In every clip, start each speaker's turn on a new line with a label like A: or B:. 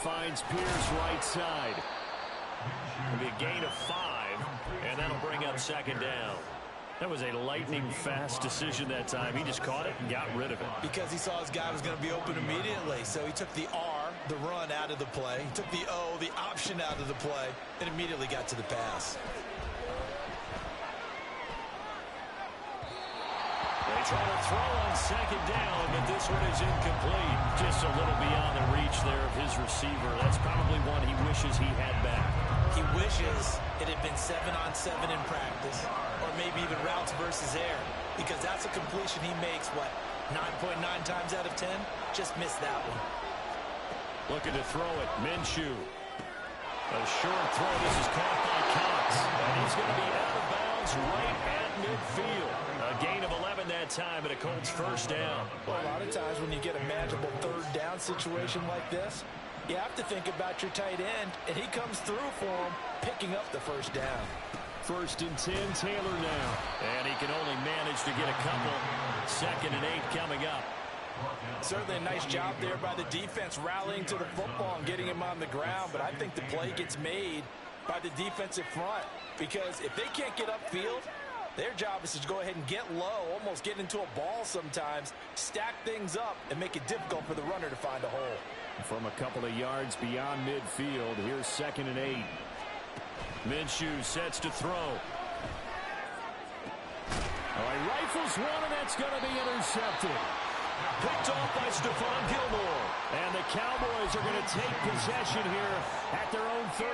A: finds Pierce right side. It'll be a gain of 5, and that'll bring up second down. That was a lightning-fast decision that time. He just caught it and got rid of it.
B: Because he saw his guy was going to be open immediately. So he took the R, the run, out of the play. He took the O, the option, out of the play, and immediately got to the pass.
A: They try to throw on second down, but this one is incomplete. Just a little beyond the reach there of his receiver. That's probably one he wishes he had back.
B: He wishes it had been 7-on-7 in practice, or maybe even routes versus air, because that's a completion he makes, what, 9.9 times out of 10? Just missed that one.
A: Looking to throw it, Minshew. A short throw. This is caught by Cox, and he's going to be out of bounds right at midfield. A gain of 11 that time, and a Colts first down.
C: Well, a lot of times when you get a manageable third down situation like this, you have to think about your tight end, and he comes through for him, picking up the first down.
A: 1st and 10, Taylor now. And he can only manage to get a couple. 2nd and 8 coming up.
C: Certainly a nice job there by the defense rallying to the football and getting him on the ground, but I think the play gets made by the defensive front, because if they can't get upfield, their job is to go ahead and get low, almost get into a ball sometimes, stack things up, and make it difficult for the runner to find a hole.
A: From a couple of yards beyond midfield, here's 2nd and 8. Minshew sets to throw. Oh, he rifles one, and that's going to be intercepted. Picked off by Stephon Gilmore. And the Cowboys are going to take possession here at their own 33.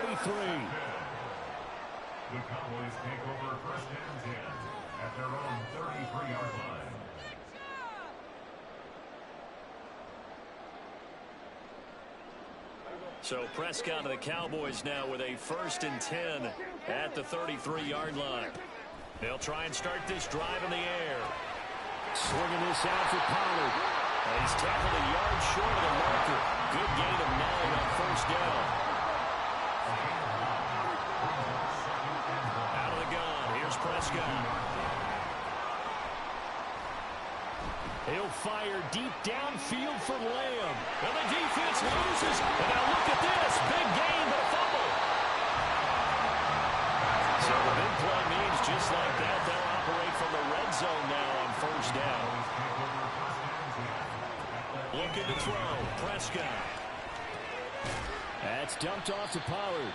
D: The Cowboys take over 1st and 10 at their own 33-yard line.
A: So Prescott of the Cowboys now with a 1st and 10 at the 33-yard line. They'll try and start this drive in the air. Swinging this out for Pollard. And he's tackled a yard short of the marker. Good gain of 9 on 1st down. Out of the gun. Here's Prescott. He'll fire deep downfield for Lamb. And the defense loses. And now look at this. Big gain, but a fumble. So the big play means just like that, they'll operate from the red zone now on 1st down. Looking to throw. Prescott. That's dumped off to Pollard.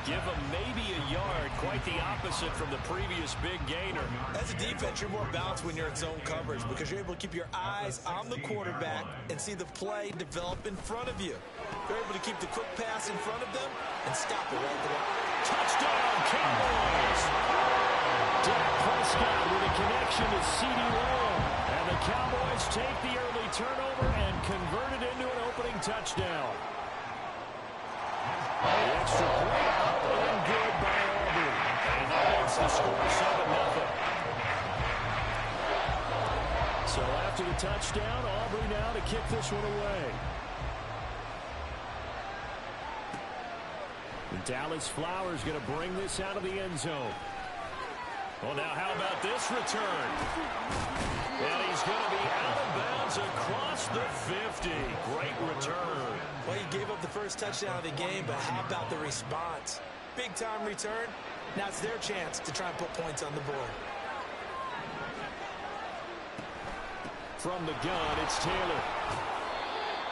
A: Give him maybe a yard. Quite the opposite from the previous big gainer.
B: As a defense, you're more balanced when you're in zone coverage because you're able to keep your eyes on the quarterback and see the play develop in front of you. You're able to keep the quick pass in front of them and stop it right there.
A: Touchdown, Cowboys! Dak Prescott with a connection to CeeDee Lamb. And the Cowboys take the early turnover and convert it into an opening touchdown. The extra point up and good by Aubrey. And that makes the score 7-0. So after the touchdown, Aubrey now to kick this one away. And Dallas Flowers going to bring this out of the end zone. Well, now how about this return? And he's going to be out of bounds across the 50. Great return.
B: Well, he gave up the first touchdown of the game, but how about the response? Big-time return. Now it's their chance to try and put points on the board.
A: From the gun, it's Taylor.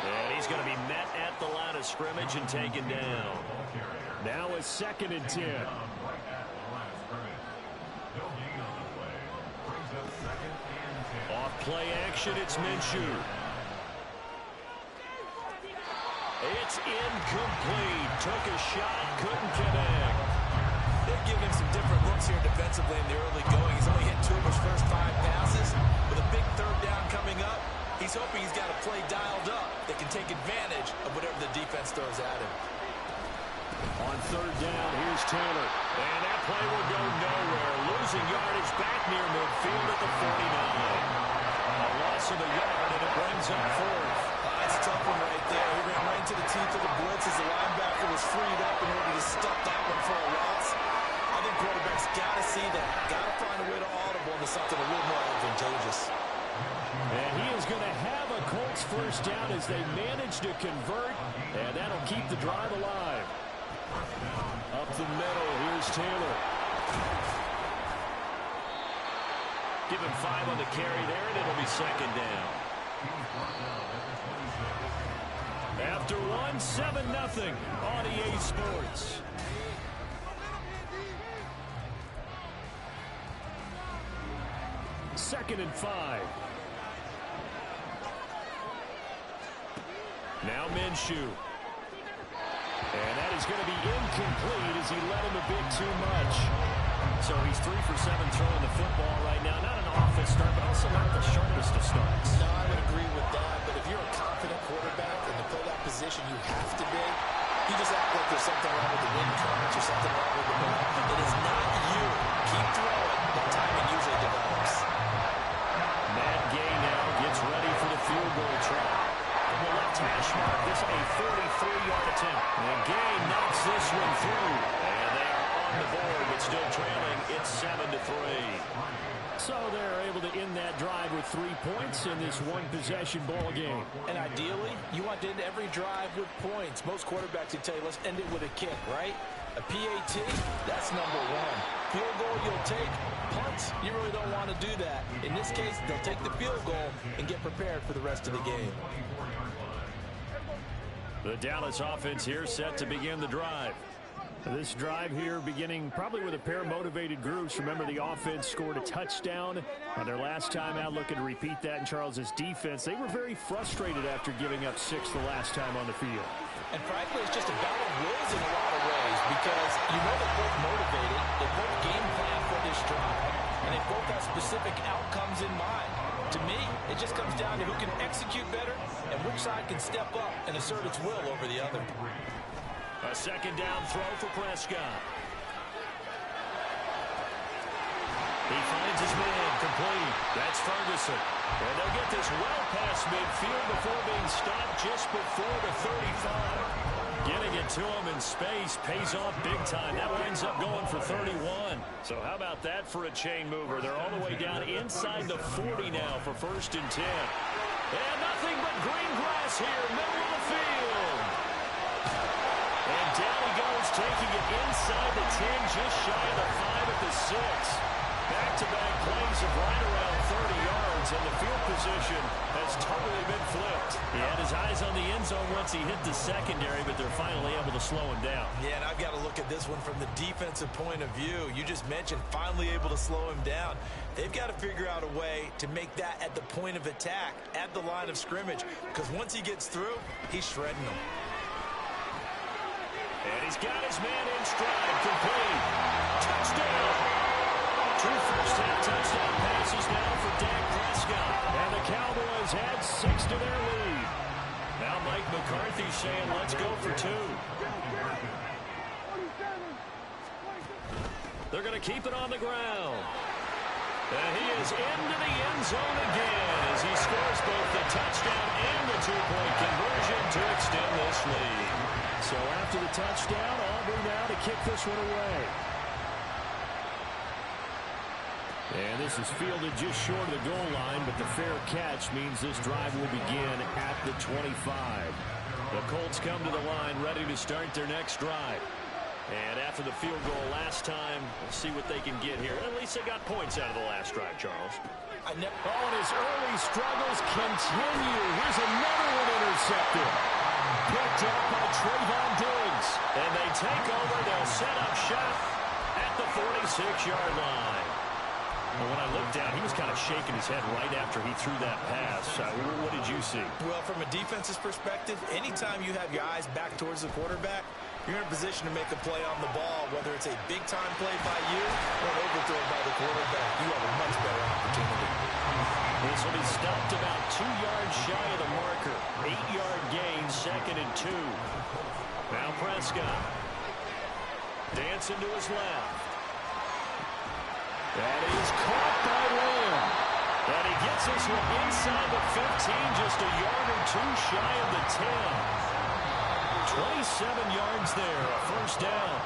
A: And he's going to be met at the line of scrimmage and taken down. Now a 2nd and 10. Off play action, it's Minshew. It's incomplete. Took a shot, couldn't connect.
B: They're giving him some different looks here defensively in the early going. He's only hit 2 of his first 5 passes. With a big 3rd down coming up, he's hoping he's got a play dialed up that can take advantage of whatever the defense throws at him.
A: On 3rd down, here's Taylor. And that play will go nowhere. Losing yardage back near midfield at the 49. A loss of a yard, and it brings up 4th.
B: That's a tough one right there. He ran right into the teeth of the blitz as the linebacker was freed up in order to stop that one for a loss. I think quarterbacks got to see that. Got to find a way to audible into something a little more advantageous.
A: And he is going to have a Colts first down as they manage to convert. And that'll keep the drive alive. Up the middle, here's Taylor. Give him 5 on the carry there, and it'll be second down. After 1, 7-0 on EA Sports. Second and 5. Now Minshew. And that is going to be incomplete as he led him a bit too much. So he's 3 for 7 throwing the football right now. Not an awful start, but also not the sharpest of starts.
C: No, I would agree with that. But if you're a confident quarterback and to play that position, you have to be. You just act like there's something wrong with the wind currents or something wrong with the ball. It is not you. Keep throwing. That timing usually develops.
A: Matt Gay now gets ready for the field goal try. From the left hash mark, this is a 43-yard attempt. And Gay knocks this one through. And they are on the board, but still trailing. It's 7-3. So they're able to end that drive with 3 points in this one-possession ball game.
C: And ideally, you want to end every drive with points. Most quarterbacks would tell you, let's end it with a kick, right? A PAT, that's number 1. Field goal you'll take. Punts, you really don't want to do that. In this case, they'll take the field goal and get prepared for the rest of the game.
A: The Dallas offense here set to begin the drive. This drive here beginning probably with a pair of motivated groups. Remember, the offense scored a touchdown on their last time out. Looking to repeat that in Charles's defense. They were very frustrated after giving up 6 the last time on the field.
C: And frankly, it's just a battle of wills in a lot of ways because you know they're both motivated. They both game plan for this drive, and they both have specific outcomes in mind. To me, it just comes down to who can execute better and which side can step up and assert its will over the other.
A: A second down throw for Prescott. He finds his man complete. That's Ferguson. And they'll get this well past midfield before being stopped just before the 35. Getting it to him in space pays off big time. That winds up going for 31. So how about that for a chain mover? They're all the way down inside the 40 now for 1st and 10. And nothing but green grass here, middle of the field. And down he goes, taking it inside the 10, just shy of the 5 at the 6. Back-to-back plays of right around 30 yards, and the field position has totally been flipped. He had his eyes on the end zone once he hit the secondary, but they're finally able to slow him down.
B: Yeah, and I've got to look at this one from the defensive point of view. You just mentioned finally able to slow him down. They've got to figure out a way to make that at the point of attack, at the line of scrimmage, because once he gets through, he's shredding them.
A: And he's got his man in stride, complete. Touchdown! 2 first-half touchdown passes now for Dak Prescott. And the Cowboys add 6 to their lead. Now Mike McCarthy saying, let's go for 2. They're going to keep it on the ground. And he is into the end zone again as he scores both the touchdown and the 2-point conversion to extend this lead. So after the touchdown, Aubrey now to kick this one away. And this is fielded just short of the goal line, but the fair catch means this drive will begin at the 25. The Colts come to the line ready to start their next drive. And after the field goal last time, we'll see what they can get here. At least they got points out of the last drive, Charles.
C: And
A: his early struggles continue. Here's another one intercepted. Picked up by Trayvon Diggs. And they take over. They'll set up shop at the 46-yard line. Well, when I looked down, he was kind of shaking his head right after he threw that pass. What did you see?
B: Well, from a defense's perspective, anytime you have your eyes back towards the quarterback, you're in a position to make a play on the ball, whether it's a big-time play by you or an overthrow by the quarterback. You have a much better opportunity.
A: This will be stopped about 2 yards shy of the marker. 8-yard gain, 2nd and 2. Now Prescott. Dancing to his left. That is caught by Lamb. And he gets this one inside the 15, just a yard or 2 shy of the 10. 27 yards there, a first down.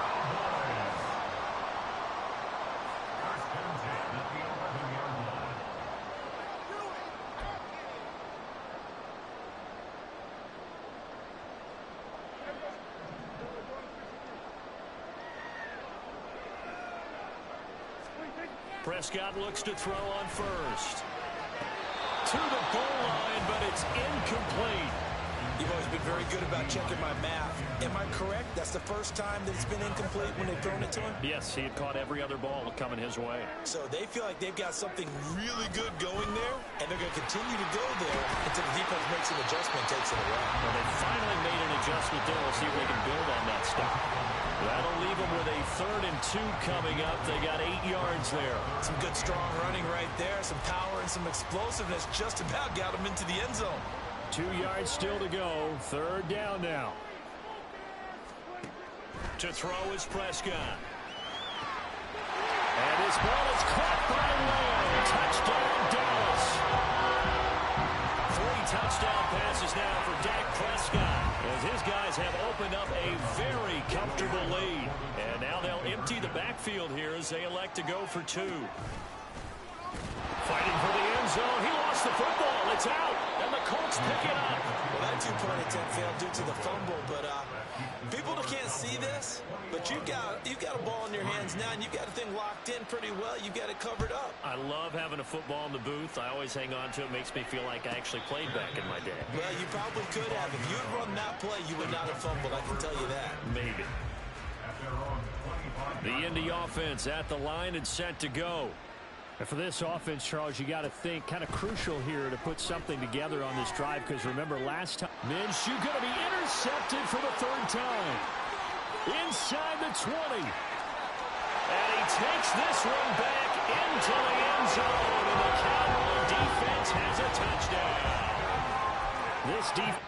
A: Prescott looks to throw on first. To the goal line, but it's incomplete.
C: You've always been very good about checking my math. Am I correct? That's the first time that it's been incomplete when they've thrown it to him?
A: Yes, he had caught every other ball coming his way.
C: So they feel like they've got something really good going there, and they're going to continue to go there until the defense makes an adjustment and takes it away.
A: Well, they finally made an adjustment there. We'll see if they can build on that stuff. That'll leave them with a 3rd and 2 coming up. They got 8 yards there.
C: Some good, strong running right there. Some power and some explosiveness just about got them into the end zone.
A: 2 yards still to go. 3rd down now. To throw is Prescott. And his ball is caught by Lamb. Touchdown, Dallas. 3 touchdown passes now for Dak Prescott, as his guys have opened up a very comfortable lead. And now they'll empty the backfield here as they elect to go for 2. Fighting for the end zone. He lost the football. It's out. And the Colts pick it up.
C: Well, that 2-point attempt failed due to the fumble, but people can't see this, but you've got a ball in your hands now, and you've got the thing locked in pretty well. You've got it covered up.
A: I love having a football in the booth. I always hang on to it. Makes me feel like I actually played back in my day.
C: Well, you probably could have. If you had run that play, you would not have fumbled. I can tell you that.
A: Maybe. The Indy offense at the line and set to go. And for this offense, Charles, you got to think kind of crucial here to put something together on this drive, because remember last time, Minshew going to be intercepted for the 3rd time. Inside the 20. And he takes this one back into the end zone. And the Cowboy defense has a touchdown. This defense.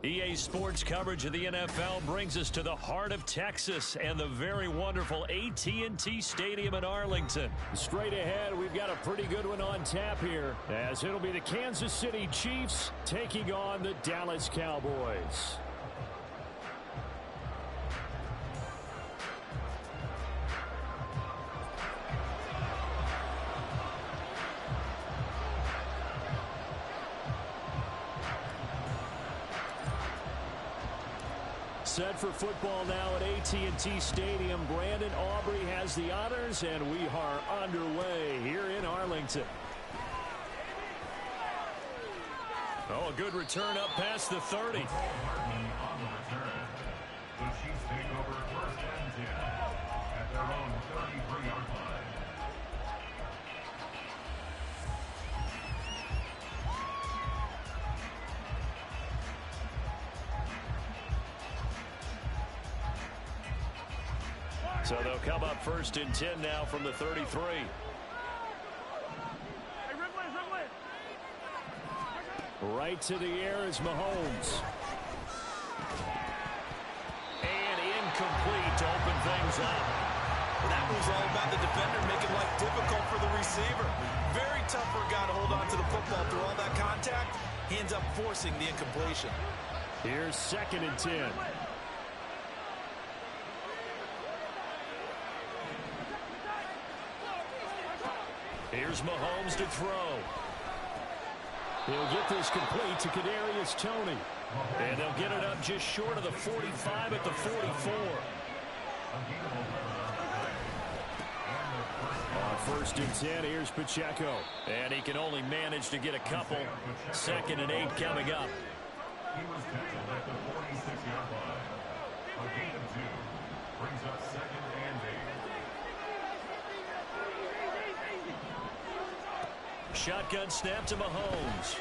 A: EA Sports coverage of the NFL brings us to the heart of Texas and the very wonderful AT&T Stadium in Arlington. Straight ahead, we've got a pretty good one on tap here, as it'll be the Kansas City Chiefs taking on the Dallas Cowboys. Set for football now at AT&T Stadium. Brandon Aubrey has the honors, and we are underway here in Arlington. Oh, a good return up past the 30.
D: On the return, the Chiefs take over 1st and 10 at their own 33-yard line.
A: So they'll come up 1st and 10 now from the 33. Right to the air is Mahomes. And incomplete to open things up.
C: Well, that was all about the defender making life difficult for the receiver. Very tough for a guy to hold on to the football through all that contact. He ends up forcing the incompletion.
A: Here's 2nd and 10. Here's Mahomes to throw. He'll get this complete to Kadarius Toney. And they'll get it up just short of the 45 at the 44. On 1st and 10, here's Pacheco. And he can only manage to get a couple. 2nd and 8 coming up.
D: He was tackled at the 46-yard line. A gain of 2 brings up 2nd and 8.
A: Shotgun snap to Mahomes.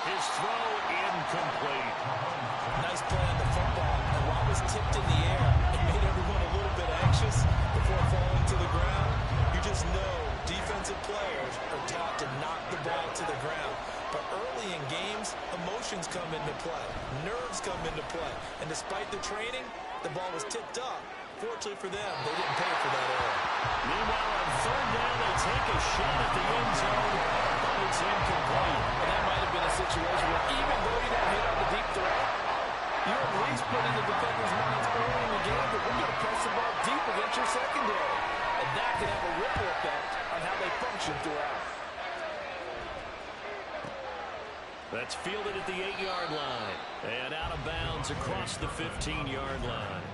A: His His throw incomplete.
B: Nice play on the football. And while it was tipped in the air, it made everyone a little bit anxious before falling to the ground. You just know defensive players are taught to knock the ball to the ground. But early in games, emotions come into play. Nerves come into play. And despite the training, the ball was tipped up. Fortunately for them, they didn't pay for that error.
A: Meanwhile, on third down, they take a shot at the end zone, but it's incomplete.
C: And that might have been a situation where even though you don't hit on the deep threat, you're at least putting the defender's minds early in the game that we're going to press the ball deep against your secondary. And that can have a ripple effect on how they function throughout.
A: That's fielded at the 8-yard line. And out of bounds across the 15-yard line.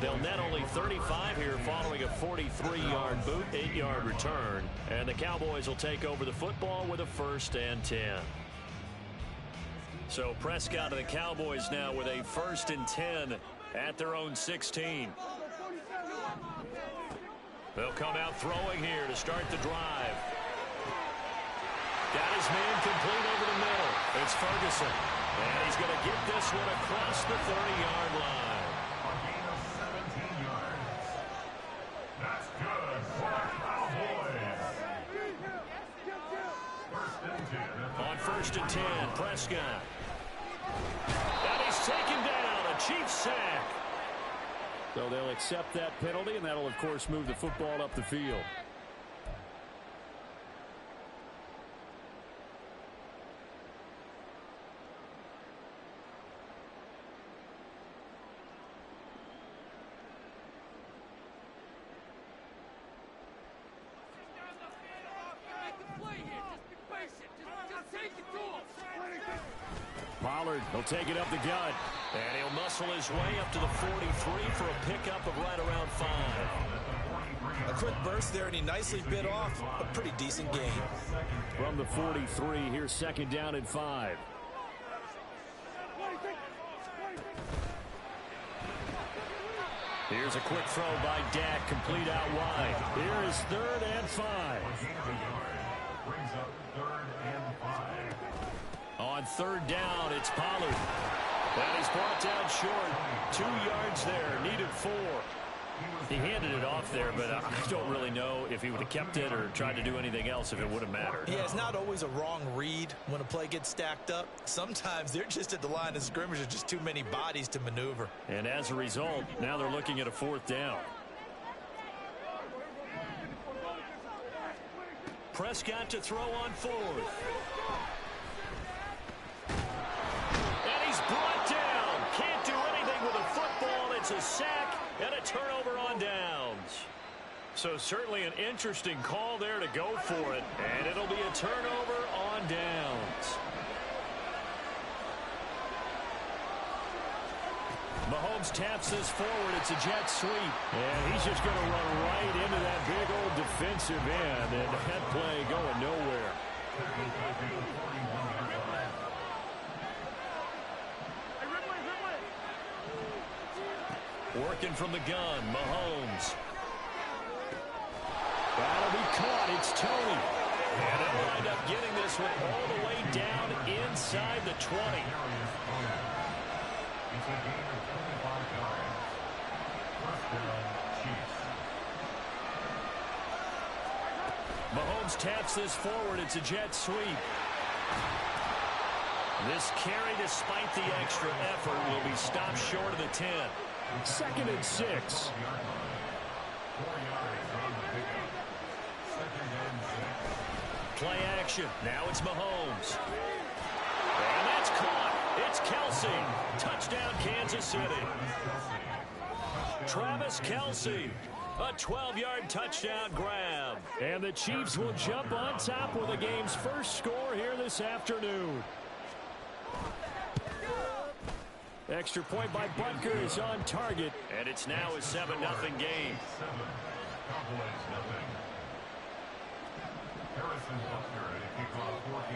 A: They'll net only 35 here following a 43-yard boot, 8-yard return. And the Cowboys will take over the football with a 1st and 10. So Prescott and the Cowboys now with a 1st and 10 at their own 16. They'll come out throwing here to start the drive. Got his man complete over the middle. It's Ferguson. And he's going to get this one across the 30-yard line.
D: A gain of 17 yards. That's good for the Cowboys. 1st and 10.
A: On 1st and 10, Prescott. And he's taken down, a Chiefs sack. So they'll accept that penalty, and that'll, of course, move the football up the field. Pollard, he'll take it up the gut. And he'll muscle his way up to the 43 for a pickup of right around 5.
B: A quick burst there, and he nicely bit off a pretty decent gain.
A: From the 43, here's 2nd down and 5. Here's a quick throw by Dak, complete out wide. Here is 3rd and 5.
D: Brings up 3rd and 5.
A: On 3rd down, it's Pollard. And he's brought down short. 2 yards there, needed 4. He handed it off there, but I don't really know if he would have kept it or tried to do anything else if it would have mattered.
B: Yeah, it's not always a wrong read when a play gets stacked up. Sometimes they're just at the line of scrimmage. There's just too many bodies to maneuver.
A: And as a result, now they're looking at a 4th down. Prescott to throw on 4th. And he's brought down. Can't do anything with a football. It's a sack and a turnover on downs. So certainly an interesting call there to go for it. And it'll be a turnover on downs. Mahomes taps this forward. It's a jet sweep. And he's just going to run right into that big old defensive end. And that play going nowhere. Working from the gun, Mahomes. That'll be caught. It's Tony. And they'll wind up getting this one all the way down inside the 20.
D: It's a gain of 25 yards. 1st down, Chiefs.
A: Mahomes taps this forward. It's a jet sweep. This carry, despite the extra effort, will be stopped short of the 10. 2nd and 6.
D: 4 yards on the pickup. 2nd and 6.
A: Play action. Now it's Mahomes. And that's caught. It's Kelsey. Touchdown, Kansas City. Travis Kelsey. A 12-yard touchdown grab. And the Chiefs will jump on top with the game's first score here this afternoon. Extra point by Butker is on target. And it's now a 7-0 game.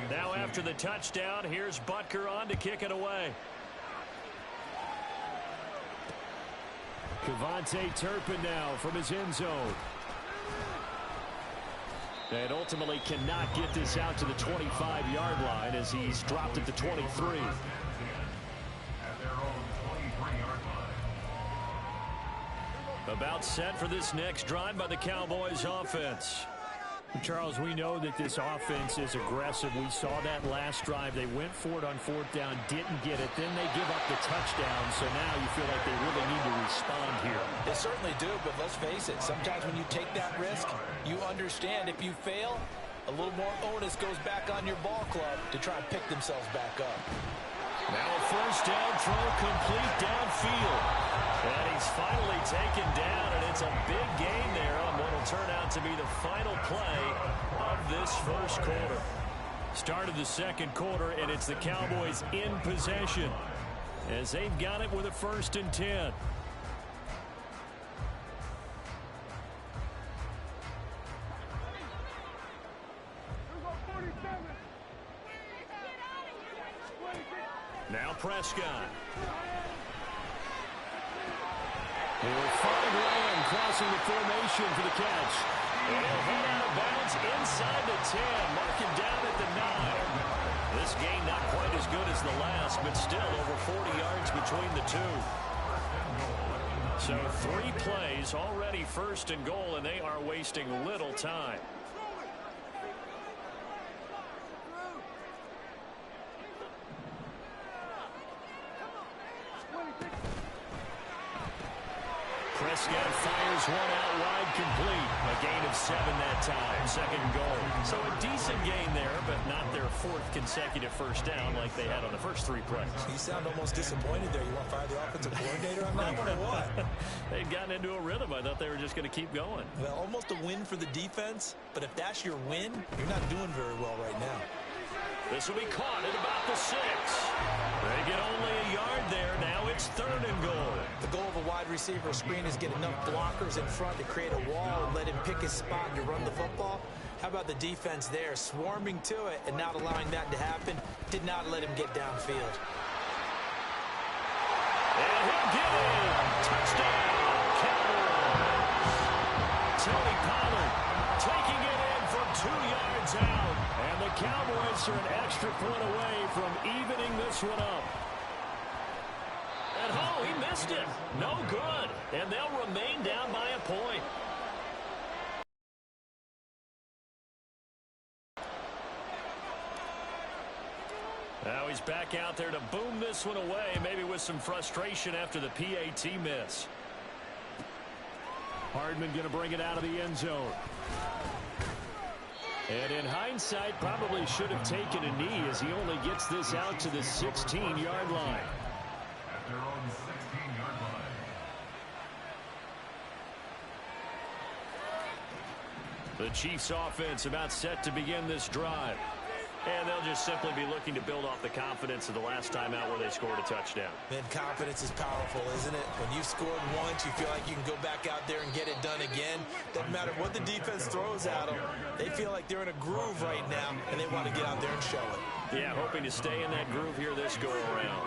A: Now after the touchdown, here's Butker on to kick it away. Kevontae Turpin now from his end zone. And ultimately cannot get this out to the 25-yard line as he's dropped it to 23.
D: At their own 23-yard line.
A: About set for this next drive by the Cowboys offense.
E: Charles, we know that this offense is aggressive. We saw that last drive. They went for it on fourth down, didn't get it. Then they give up the touchdown. So now you feel like they really need to respond here.
C: They certainly do, but let's face it. Sometimes when you take that risk, you understand if you fail, a little more onus goes back on your ball club to try and pick themselves back up.
A: Now a first down throw complete downfield. And he's finally taken down, and it's a big gain there on what will turn out to be the final play of this first quarter. Start of the second quarter, and it's the Cowboys in possession as they've got it with a 1st and 10. Now Prescott. He'll find Lamb crossing the formation for the catch. And he'll head out of bounds inside the 10. Mark him down at the 9. This game not quite as good as the last, but still over 40 yards between the two. So 3 plays already 1st and goal, and they are wasting little time. Prescott fires one out wide, complete. A gain of 7 that time. 2nd and goal. So a decent gain there, but not their 4th consecutive first down like they had on the first 3 plays.
B: You sound almost disappointed there. You want to fire the offensive coordinator on that one or what?
A: They'd gotten into a rhythm. I thought they were just going to keep going.
B: Well, almost a win for the defense, but if that's your win, you're not doing very well right now.
A: This will be caught at about the 6. They get only a yard there. Now it's 3rd and goal.
B: The goal of a wide receiver screen is get enough blockers in front to create a wall and let him pick his spot to run the football. How about the defense there, swarming to it and not allowing that to happen? Did not let him get downfield.
A: And he'll get it. Touchdown, Cowboys. Tony Pollard taking it in from 2 yards out. And the Cowboys are an extra point away from evening this one up. And oh, he missed it. No good. And they'll remain down by a point. Now he's back out there to boom this one away, maybe with some frustration after the PAT miss. Hardman going to bring it out of the end zone. And in hindsight, probably should have taken a knee as he only gets this out to the 16-yard line.
D: At their own 16-yard line.
A: The Chiefs offense about set to begin this drive. And they'll just simply be looking to build off the confidence of the last time out where they scored a touchdown.
B: Man, confidence is powerful, isn't it? When you've scored once, you feel like you can go back out there and get it done again. Doesn't matter what the defense throws at them. They feel like they're in a groove right now, and they want to get out there and show it.
A: Yeah, hoping to stay in that groove here this go-around.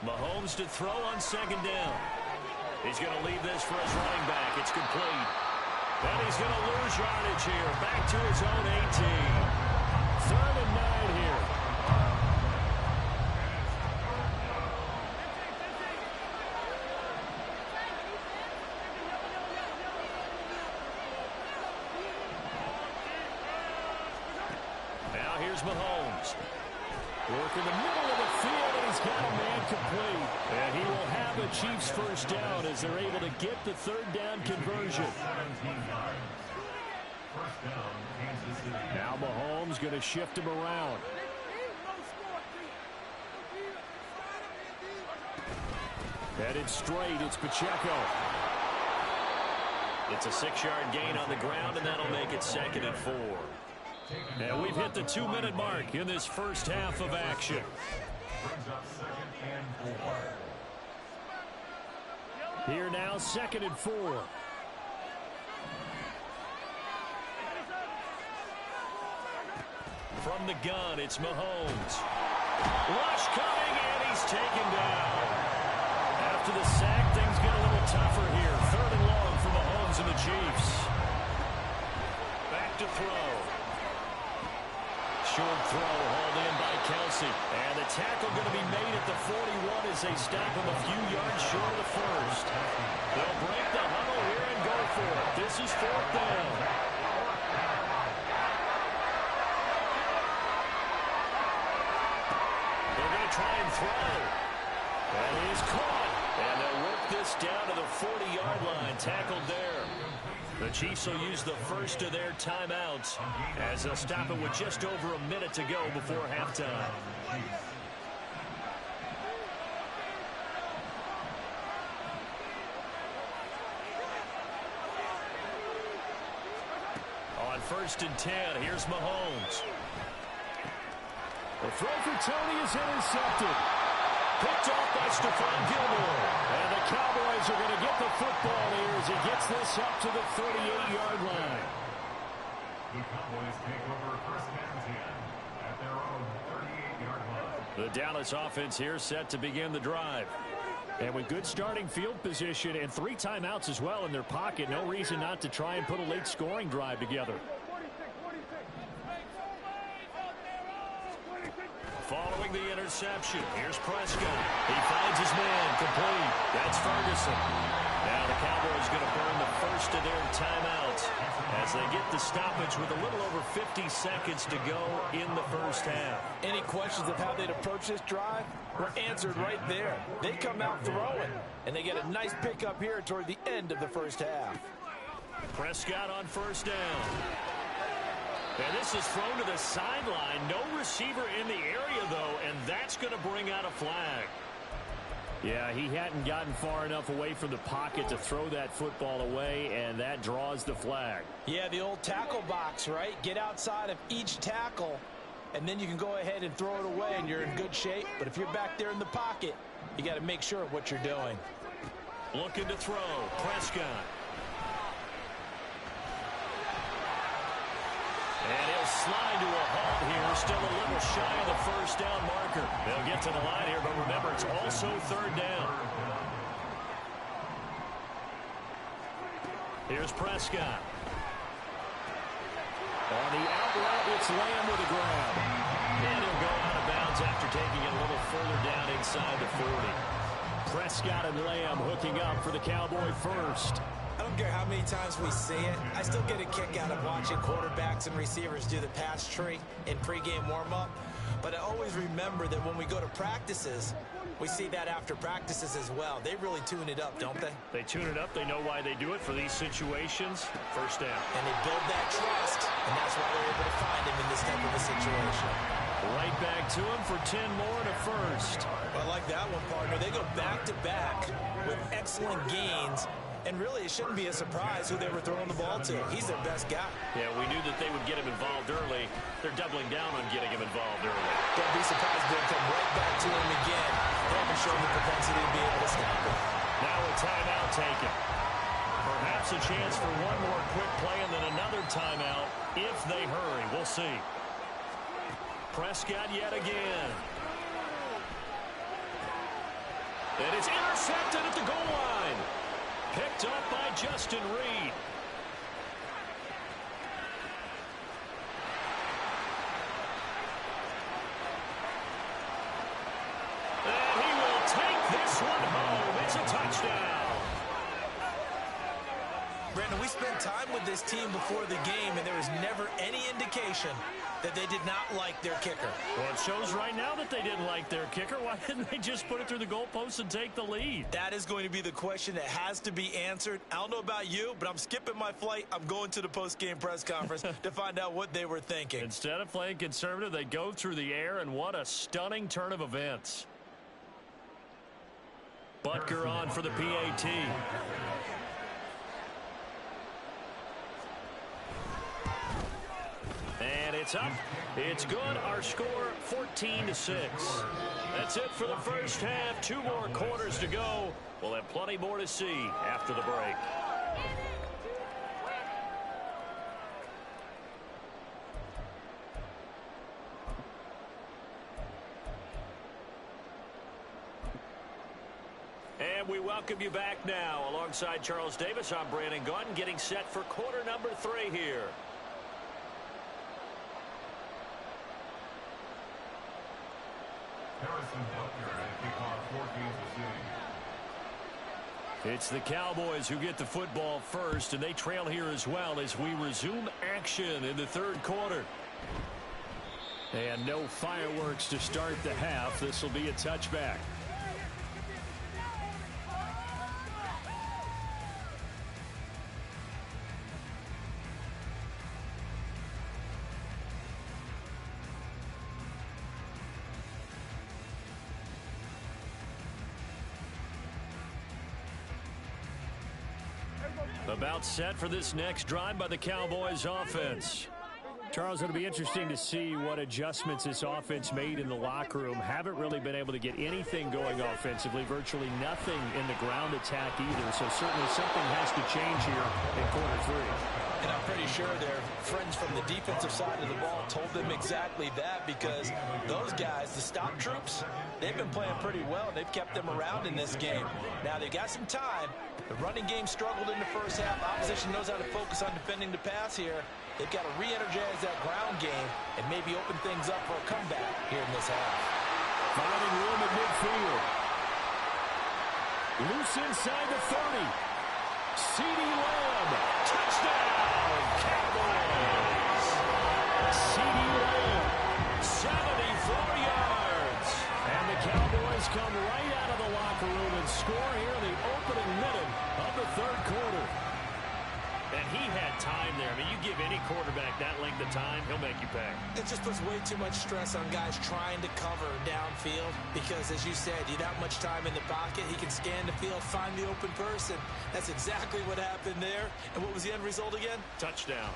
A: Mahomes to throw on 2nd down. He's going to leave this for his running back. It's complete. And he's going to lose yardage here. Back to his own 18. 3rd and 9 here. Now here's Mahomes. Work in the middle of the field, and he's got a man complete. And he will have a Chiefs first down as they're able to get the 3rd down conversion. Now Mahomes going to shift him around. Headed straight, it's Pacheco. It's a 6-yard gain on the ground, and that'll make it 2nd and 4. And we've hit the 2-minute mark in this first half of action. Here now, 2nd and 4. From the gun, it's Mahomes. Rush coming, and he's taken down. After the sack, things get a little tougher here. 3rd and long for short throw hauled in by Kelsey. And the tackle going to be made at the 41 as they stop him a few yards short of the first. They'll break the huddle here and go for it. This is fourth down. They're going to try and throw. And he's caught. And they'll work this down to the 40-yard line. Tackled there. The Chiefs will use the first of their timeouts as they'll stop it with just over a minute to go before halftime. On 1st and 10, here's Mahomes. The throw for Tony is intercepted. Picked off by Stephon Gilmore. And the Cowboys are going to get the football here as he gets this up to the 38-yard line.
D: The Cowboys take over 1st and 10 at their own 38-yard line.
A: The Dallas offense here set to begin the drive.
E: And with good starting field position and 3 timeouts as well in their pocket, no reason not to try and put a late scoring drive together.
A: Following the interception, here's Prescott. He finds his man, complete. That's Ferguson. Now the Cowboys going to burn the first of their timeouts as they get the stoppage with a little over 50 seconds to go in the first half.
C: Any questions of how they'd approach this drive were answered right there. They come out throwing, and they get a nice pickup here toward the end of the first half.
A: Prescott on 1st down. And this is thrown to the sideline. No receiver in the area, though, and that's going to bring out a flag.
E: Yeah, he hadn't gotten far enough away from the pocket to throw that football away, and that draws the flag.
C: Yeah, the old tackle box, right? Get outside of each tackle, and then you can go ahead and throw it away, and you're in good shape. But if you're back there in the pocket, you got to make sure of what you're doing.
A: Looking to throw. Prescott. And he'll slide to a halt here. Still a little shy of the first down marker. They'll get to the line here, but remember, it's also 3rd down. Here's Prescott. On the out route, it's Lamb with a grab. And he'll go out of bounds after taking it a little further down inside the 40.
E: Prescott and Lamb hooking up for the Cowboy first.
F: I don't care how many times we see it. I still get a kick out of watching quarterbacks and receivers do the pass tree in pregame warm-up. But I always remember that when we go to practices, we see that after practices as well. They really tune it up, don't they?
A: They tune it up. They know why they do it for these situations. First down.
F: And they build that trust, and that's why they're able to find him in this type of a situation.
A: Right back to him for 10 more to first.
F: I like that one, partner. They go back-to-back with excellent gains. And really, it shouldn't be a surprise who they were throwing the ball to. He's their best guy.
A: Yeah, we knew that they would get him involved early. They're doubling down on getting him involved early.
F: Don't be surprised they'll come right back to him again. They haven't shown the propensity to be able to stop him.
A: Now a timeout taken. Perhaps a chance for one more quick play and then another timeout if they hurry. We'll see. Prescott yet again. And it's intercepted at the goal line. Picked up by Justin Reed. And he will take this one home. It's a touchdown.
F: Brandon, we spent time with this team before the game, and there was never any indication that they did not like their kicker.
A: Well, it shows right now that they didn't like their kicker. Why didn't they just put it through the goalpost and take the lead?
F: That is going to be the question that has to be answered. I don't know about you, but I'm skipping my flight. I'm going to the post-game press conference to find out what they were thinking.
A: Instead of playing conservative, they go through the air, and what a stunning turn of events. Butker on for the PAT. And it's up. It's good. Our score, 14-6. That's it for the first half. 2 more quarters to go. We'll have plenty more to see after the break. And we welcome you back now. Alongside Charles Davis, I'm Brandon Gaudin, getting set for quarter number 3 here.
D: Harrison Butker at kickoff for Kansas City.
A: It's the Cowboys who get the football first, and they trail here as well as we resume action in the third quarter. And no fireworks to start the half. This will be a touchback. About set for this next drive by the Cowboys offense.
E: Charles, it'll be interesting to see what adjustments this offense made in the locker room. Haven't really been able to get anything going offensively, virtually nothing in the ground attack either. So certainly something has to change here in quarter three.
C: And I'm pretty sure their friends from the defensive side of the ball told them exactly that, because those guys, the stop troops, they've been playing pretty well. They've kept them around in this game. Now they've got some time. The running game struggled in the first half. Opposition knows how to focus on defending the pass here. They've got to re-energize that ground game and maybe open things up for a comeback here in this half.
E: Finding room at midfield. Loose inside the 30. CeeDee Lamb. Touchdown, Cowboys. CeeDee Lamb, 74 yards. And the Cowboys come right out of the locker room and score here in the opening minute of the third quarter.
A: And he had time there. I mean, you give any quarterback that length of time, he'll make you pay.
F: It just puts way too much stress on guys trying to cover downfield because, as you said, you have that much time in the pocket. He can scan the field, find the open person. That's exactly what happened there. And what was the end result again?
A: Touchdown.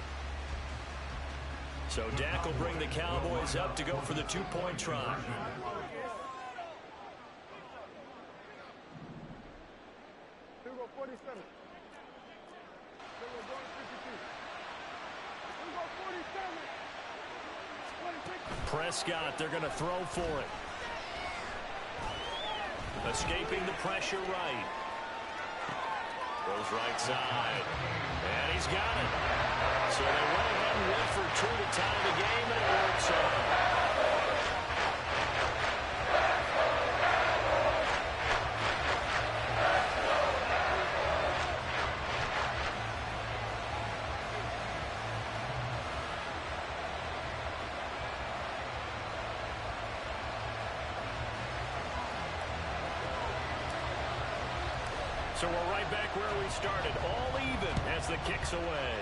A: So Dak will bring the Cowboys up to go for the two-point try. Prescott, they're going to throw for it. Escaping the pressure right. Goes right side. And he's got it. So they went ahead and went for two to tie the game, and it works out. So we're right back where we started, all even as the kick's away.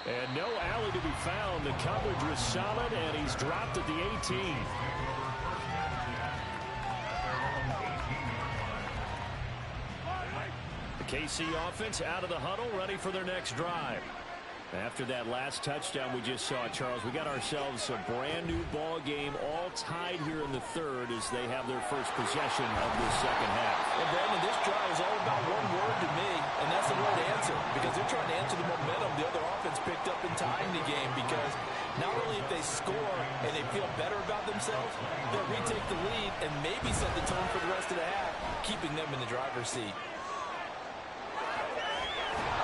E: And no alley to be found. The coverage was solid, and he's dropped at the 18. The KC offense out of the huddle, ready for their next drive. After that last touchdown we just saw, Charles, we got ourselves a brand new ball game, all tied here in the third as they have their first possession of the second half.
C: Well, Brandon, this drive is all about one word to me, and that's the word answer, because they're trying to answer the momentum the other offense picked up in tying the game, because not only if they score and they feel better about themselves, they'll retake the lead and maybe set the tone for the rest of the half, keeping them in the driver's seat.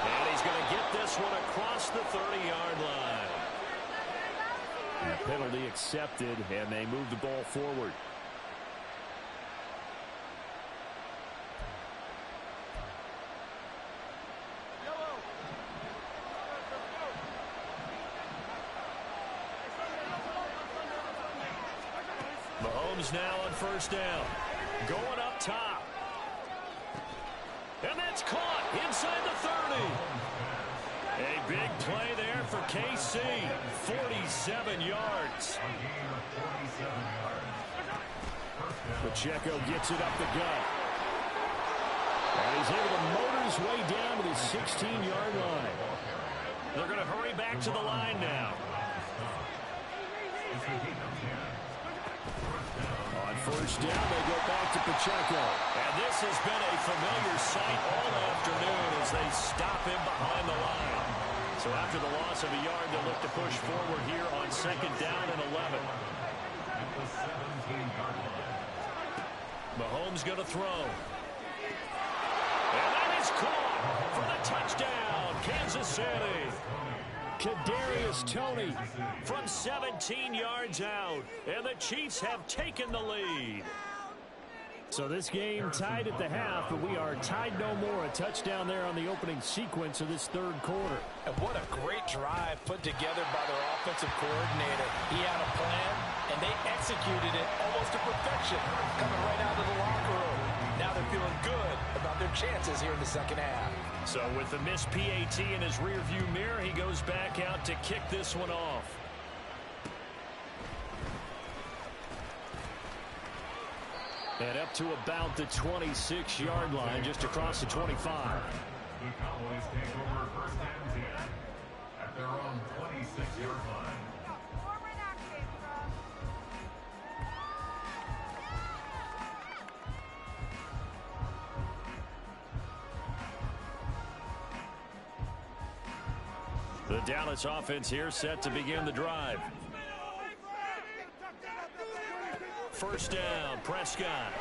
A: And he's going to get this one across the 30-yard line.
E: The penalty accepted, and they move the ball forward.
A: Mahomes now on first down. Going up top. And that's caught inside the 30. A big play there for KC. 47 yards.
E: Pacheco gets it up the gut. And he's able to motor his way down to the 16-yard line.
A: They're going to hurry back to the line now.
E: On first down, they go back to Pacheco.
A: And this has been a familiar sight all afternoon as they stop him behind the line. So after the loss of a yard, they'll look to push forward here on second down and 11. Mahomes going to throw. And that is caught for the touchdown, Kansas City.
E: Kadarius Toney from 17 yards out. And the Chiefs have taken the lead. So this game tied at the half, but we are tied no more. A touchdown there on the opening sequence of this third quarter.
C: And what a great drive put together by their offensive coordinator. He had a plan, and they executed it almost to perfection, coming right out of the locker room. Now they're feeling good about their chances here in the second half.
A: So with the missed PAT in his rearview mirror, he goes back out to kick this one off. And up to about the 26-yard line, just across the 25.
D: The Cowboys take over first and 10 at their own 26-yard line.
A: The Dallas offense here set to begin the drive. First down, Prescott.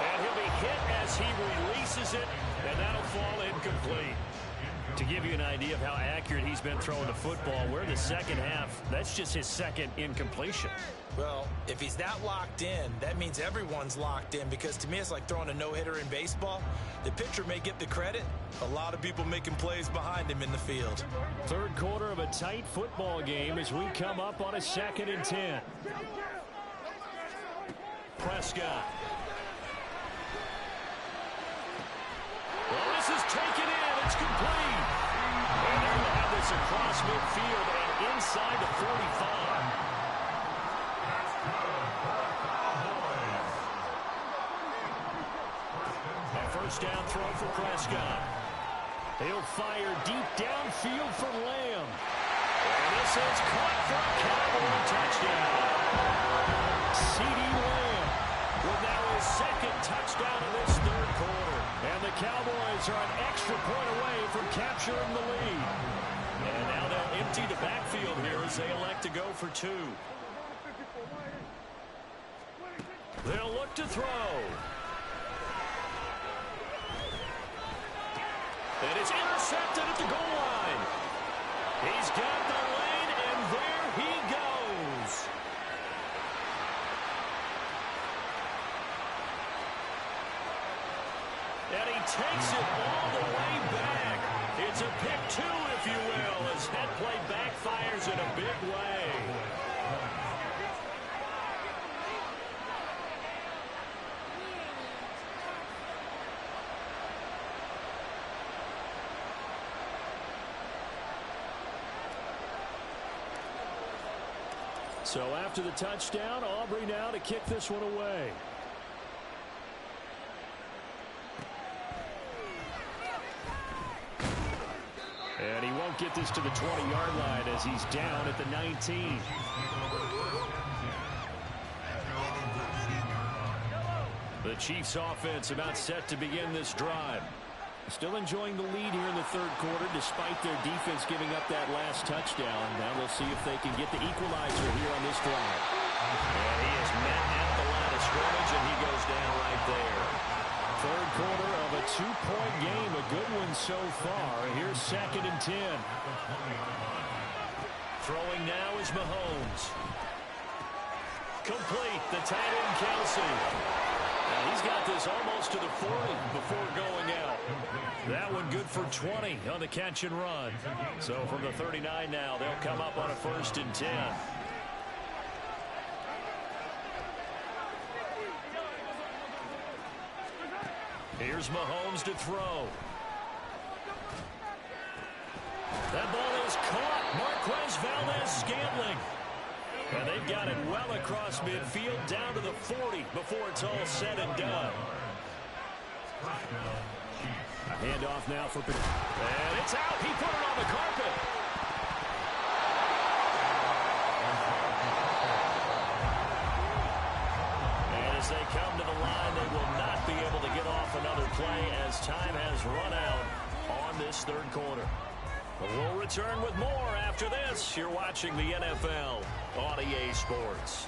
A: And he'll be hit as he releases it, and that'll fall incomplete. To give you an idea of how accurate he's been throwing the football, we're in the second half. That's just his second incompletion.
F: Well, if he's that locked in, that means everyone's locked in, because to me it's like throwing a no-hitter in baseball. The pitcher may get the credit. A lot of people making plays behind him in the field.
E: Third quarter of a tight football game as we come up on a 2nd and 10. Prescott. Well, this is taken in. It's complete. And they're going to have this across midfield and inside the 45. A first down throw for Prescott. He'll fire deep downfield for Lamb. And this is caught for a Cowboy touchdown. C.D. Lamb with now his second touchdown of this third quarter. And the Cowboys are an extra point away from capturing the lead. And now they'll empty the backfield here as they elect to go for 2. They'll look to throw. And it's intercepted at the goal line. He's got the lane, and there he goes. And he takes it all the way back. It's a pick 2, if you will, as that play backfires in a big way. So after the touchdown, Aubrey now to kick this one away. And he won't get this to the 20-yard line as he's down at the 19. The Chiefs offense about set to begin this drive. Still enjoying the lead here in the third quarter despite their defense giving up that last touchdown. Now we'll see if they can get the equalizer here on this drive. And he is met at the line of scrimmage, and he goes down right there. Third quarter of a 2-point game. A good one so far. Here's 2nd and 10. Throwing now is Mahomes. Complete. The tight end, Kelsey. And he's got this almost to the 40 before going out. That one good for 20 on the catch and run. So from the 39 now, they'll come up on a 1st and 10. Here's Mahomes to throw. That ball is caught. Marquez Valdes-Scantling. And they've got it well across midfield down to the 40 before it's all said and done. Handoff now for... And it's out. He put it on the carpet. And as they come to the line, they will not be able to get off another play as time has run out on this third quarter. We'll return with more after this. You're watching the NFL on EA Sports.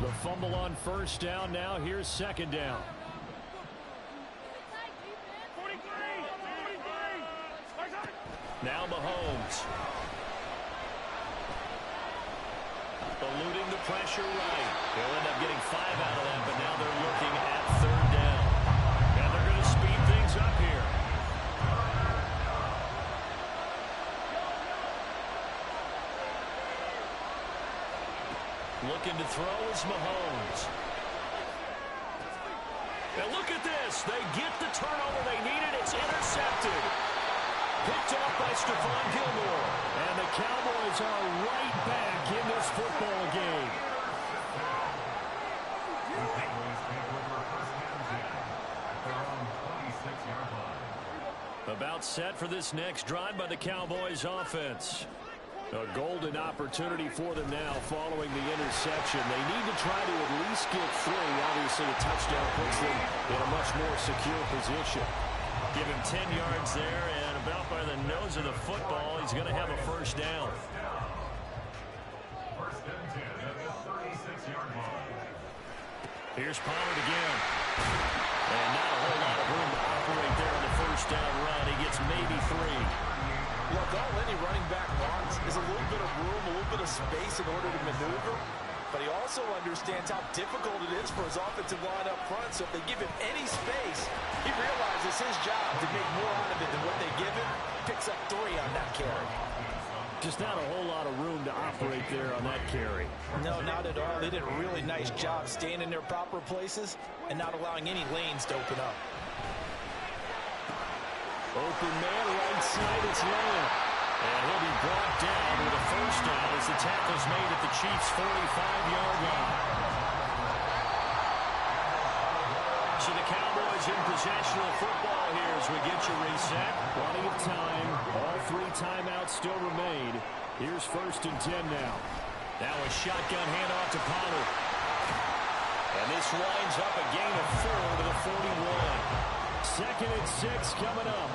E: The fumble on first down. Now here's second down. Now Mahomes. Eluding the pressure right. They'll end up getting 5 out of that, but now they're looking at third down. And they're going to speed things up here. Looking to throw is Mahomes. And look at this. They get the turnover they needed. It's intercepted. Picked off by Stephon Gilmore. And the Cowboys are right back in this football game.
D: The Cowboys take over first and 10 at their own 26-yard line.
E: About set for this next drive by the Cowboys offense. A golden opportunity for them now following the interception. They need to try to at least get 3. Obviously, a touchdown puts them in a much more secure position.
A: Give him 10 yards there, and about by the nose of the football, he's going to have a first down.
D: First and 10 at the 36-yard line.
A: Here's Pollard again. And not a whole lot of room to operate there on the first down run. He gets maybe 3.
C: Look, all any running back wants is a little bit of room, a little bit of space in order to maneuver. But he also understands how difficult it is for his offensive line up front. So if they give him any space, he realizes his job to make more out of it than what they give him. Picks up 3 on that carry.
E: Just not a whole lot of room to operate there on that carry.
C: No, not at all. They did a really nice job staying in their proper places and not allowing any lanes to open up.
E: Open man right side, it's Lamb.
A: And he'll be brought down with a first down as the tackle's made at the Chiefs' 45-yard line. So the Cowboys in possession of the football here as we get you reset.
E: Plenty of time. All 3 timeouts still remain. Here's first and 10 now.
A: Now a shotgun handoff to Pollard. And this winds up a gain of 4 to the 41.
E: Second and 6 coming up.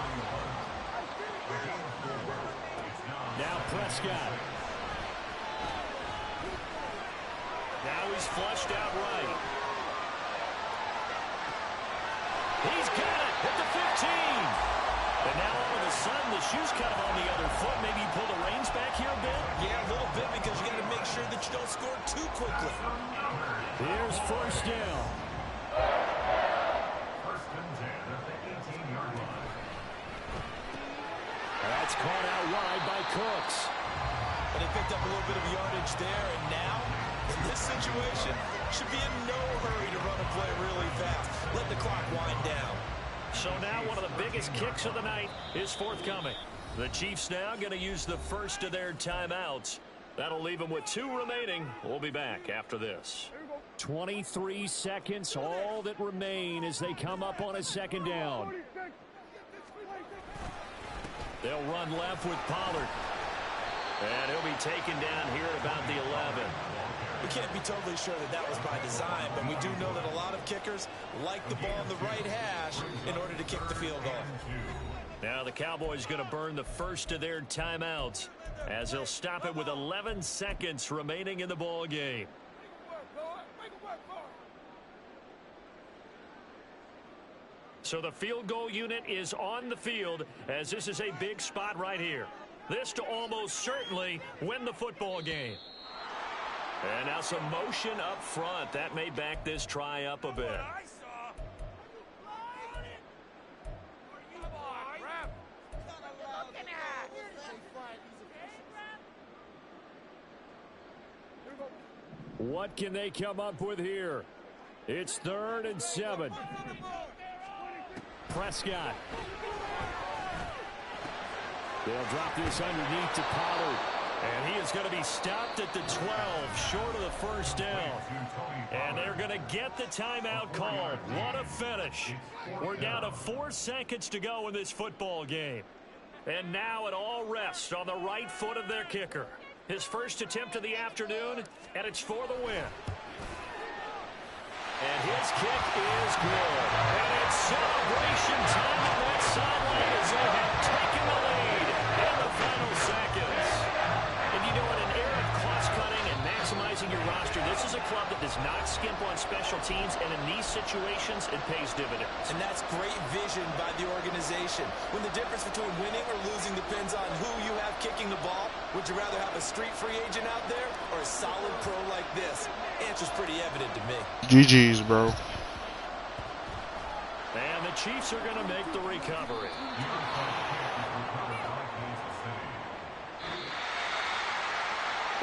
E: Now Prescott.
A: Now he's flushed out right. He's got it at the 15. And now all of a sudden the shoe's kind of on the other foot. Maybe you pull the reins back here a bit?
B: Yeah, a little bit because you got to make sure that you don't score too quickly.
E: Here's first down.
D: First and 10 at the 18-yard line.
E: That's caught out wide by Cooks.
B: And they picked up a little bit of yardage there, and now, in this situation, should be in no hurry to run a play really fast. Let the clock wind down.
A: So now one of the biggest kicks of the night is forthcoming. The Chiefs now going to use the first of their timeouts. That'll leave them with 2 remaining. We'll be back after this.
E: 23 seconds, all that remain as they come up on a second down.
A: They'll run left with Pollard. And he'll be taken down here at about the 11.
B: We can't be totally sure that that was by design, but we do know that a lot of kickers like the ball on the right hash in order to kick the field goal.
A: Now the Cowboys going to burn the first of their timeouts as they'll stop it with 11 seconds remaining in the ball game. So the field goal unit is on the field as this is a big spot right here. This to almost certainly win the football game. And now some motion up front. That may back this try up a bit.
E: What can they come up with here? It's 3rd and 7. Prescott. They'll drop this underneath to Pollard.
A: And he is going to be stopped at the 12, short of the first down. And they're going to get the timeout called. What a finish. We're down to 4 seconds to go in this football game. And now it all rests on the right foot of their kicker. His first attempt of the afternoon, and it's for the win. And his kick is good. And it's celebration time on that sideline as they have taken the lead in the final seconds. And you know, in an era of cost-cutting and maximizing your roster, this is a club that does not teams, and in these situations, it pays dividends.
F: And that's great vision by the organization. When the difference between winning or losing depends on who you have kicking the ball, would you rather have a street free agent out there or a solid pro like this? Answer's pretty evident to me.
G: GG's, bro.
A: And the Chiefs are going to make the recovery.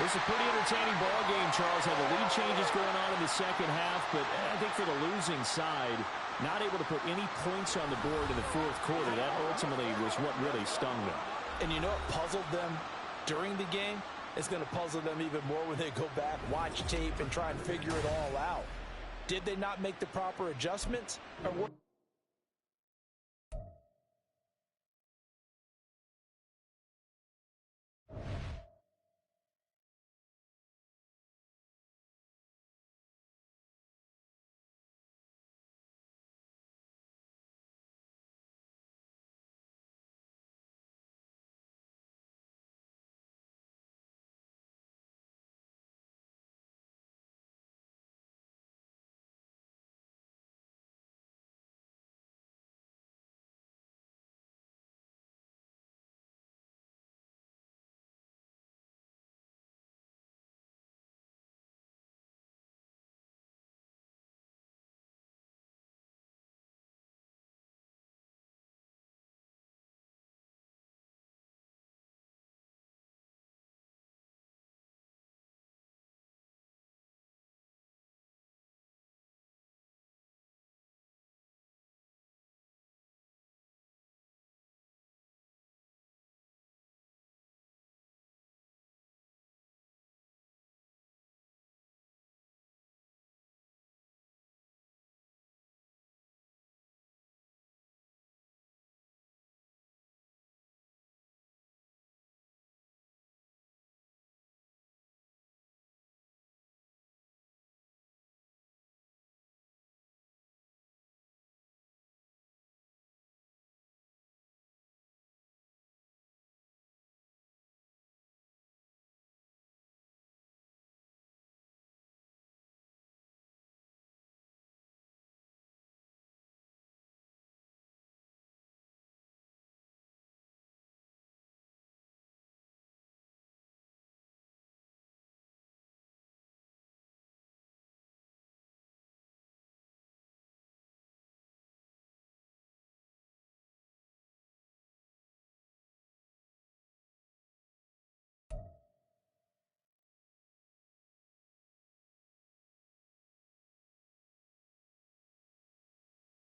A: It's a pretty entertaining ball game, Charles. Had the lead changes going on in the second half, but I think for the losing side, not able to put any points on the board in the fourth quarter. That ultimately was what really stung them.
C: And you know what puzzled them during the game? It's going to puzzle them even more when they go back, watch tape, and try and figure it all out. Did they not make the proper adjustments? Or what?